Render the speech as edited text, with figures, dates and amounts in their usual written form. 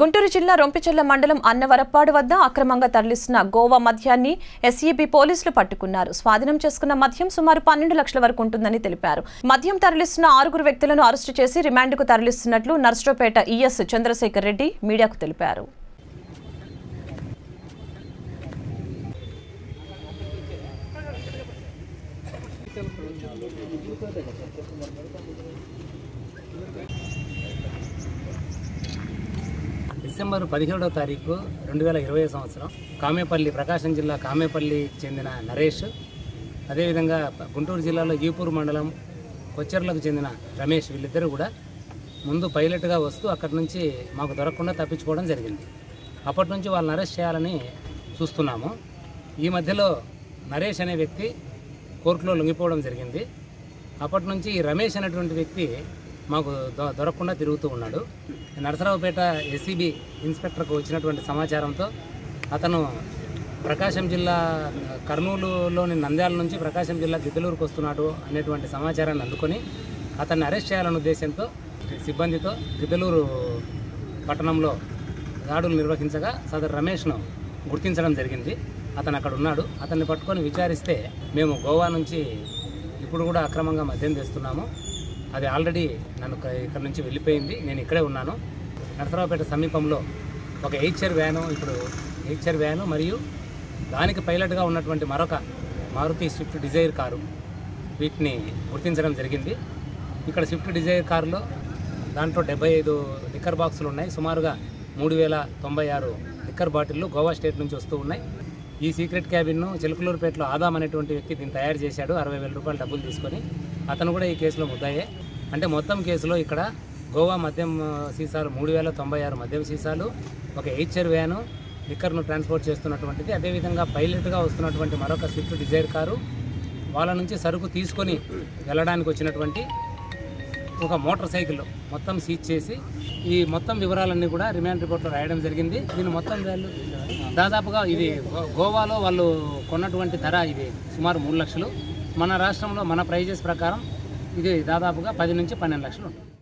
గుంటూరు జిల్లా రొంపిచెర్ల మండలం అన్నవరప్పాడు వద్ద అక్రమంగా తరలిస్తున్న గోవా మద్యాన్ని ఎస్ఈబీ పోలీసులు పట్టుకున్నారు. స్వాధీనం చేసుకున్న మద్యం సుమారు 12 లక్షల వరకు ఉంటుందని తెలిపారు. మద్యం తరలిస్తున్న 6 వ్యక్తులను అరెస్టు చేసి రిమాండ్కు తరలిస్తున్నట్లు నర్సరావుపేట ఈఎస్ చంద్రశేఖర్ రెడ్డి మీడియాకు తెలిపారు. డిసెంబర్ 17వ తారీఖు 2020 సంవత్సరం కామేపల్లి ప్రకాశం జిల్లా కామేపల్లికి చెందిన నరేష్, అదేవిధంగా గుంటూరు జిల్లాలో ఈపూరు మండలం కొచ్చెర్లకు చెందిన రమేష్, వీళ్ళిద్దరూ కూడా ముందు పైలట్గా వస్తూ అక్కడి నుంచి మాకు దొరకకుండా తప్పించుకోవడం జరిగింది. అప్పటి నుంచి వాళ్ళని అరెస్ట్ చేయాలని చూస్తున్నాము. ఈ మధ్యలో నరేష్ అనే వ్యక్తి కోర్టులో లొంగిపోవడం జరిగింది. అప్పటి నుంచి రమేష్ అనేటువంటి వ్యక్తి మాకు దొరకకుండా తిరుగుతూ ఉన్నాడు. నర్సరావుపేట ఎస్ఈబీ ఇన్స్పెక్టర్కు వచ్చినటువంటి సమాచారంతో అతను ప్రకాశం జిల్లా కర్నూలులోని నంద్యాల నుంచి ప్రకాశం జిల్లా గిద్దలూరుకు వస్తున్నాడు అనేటువంటి సమాచారాన్ని అందుకొని అతన్ని అరెస్ట్ చేయాలనే ఉద్దేశంతో సిబ్బందితో గిద్దలూరు పట్టణంలో దాడులు నిర్వహించగా సదరు రమేష్ను గుర్తించడం జరిగింది. అతను అక్కడ ఉన్నాడు. అతన్ని పట్టుకొని విచారిస్తే మేము గోవా నుంచి ఇప్పుడు కూడా అక్రమంగా మద్యం తెస్తున్నాము, అది ఆల్రెడీ నన్ను ఇక్కడ నుంచి వెళ్ళిపోయింది, నేను ఇక్కడే ఉన్నాను. నర్సరావుపేట సమీపంలో ఒక హెచ్ఆర్ వ్యాను మరియు దానికి పైలట్గా ఉన్నటువంటి మరొక మారుతి స్విఫ్ట్ డిజైర్ కారు, వీటిని గుర్తించడం జరిగింది. ఇక్కడ స్విఫ్ట్ డిజైర్ కారులో దాంట్లో 75 లిక్కర్ బాక్సులు ఉన్నాయి. సుమారుగా 3096 లిక్కర్ బాటిళ్ళు గోవా స్టేట్ నుంచి వస్తూ ఉన్నాయి. ఈ సీక్రెట్ క్యాబిన్ను చిలకలూరుపేటలో ఆదాం అనేటువంటి వ్యక్తి దీన్ని తయారు చేశాడు. 60,000 రూపాయలు డబ్బులు తీసుకొని అతను కూడా ఈ కేసులో ముద్దాయే. అంటే మొత్తం కేసులో ఇక్కడ గోవా మద్యం సీసాలు 3096 మద్యం సీసాలు, ఒక హెచ్ఆర్ వ్యాను లిక్కర్ను ట్రాన్స్పోర్ట్ చేస్తున్నటువంటిది, అదేవిధంగా పైలట్గా వస్తున్నటువంటి మరొక స్విఫ్ట్ డిజైర్ కారు, వాళ్ళ నుంచి సరుకు తీసుకొని వెళ్ళడానికి వచ్చినటువంటి ఒక మోటార్ సైకిల్ మొత్తం సీజ్ చేసి ఈ మొత్తం వివరాలన్నీ కూడా రిమాండ్ రిపోర్ట్లో రాయడం జరిగింది. దీని మొత్తం వాల్యూ దాదాపుగా ఇది గోవాలో వాళ్ళు కొన్నటువంటి ధర ఇది సుమారు 3 లక్షలు. మన రాష్ట్రంలో మన ప్రైజెస్ ప్రకారం ఇది దాదాపుగా 10 నుంచి 12 లక్షలు ఉంటుంది.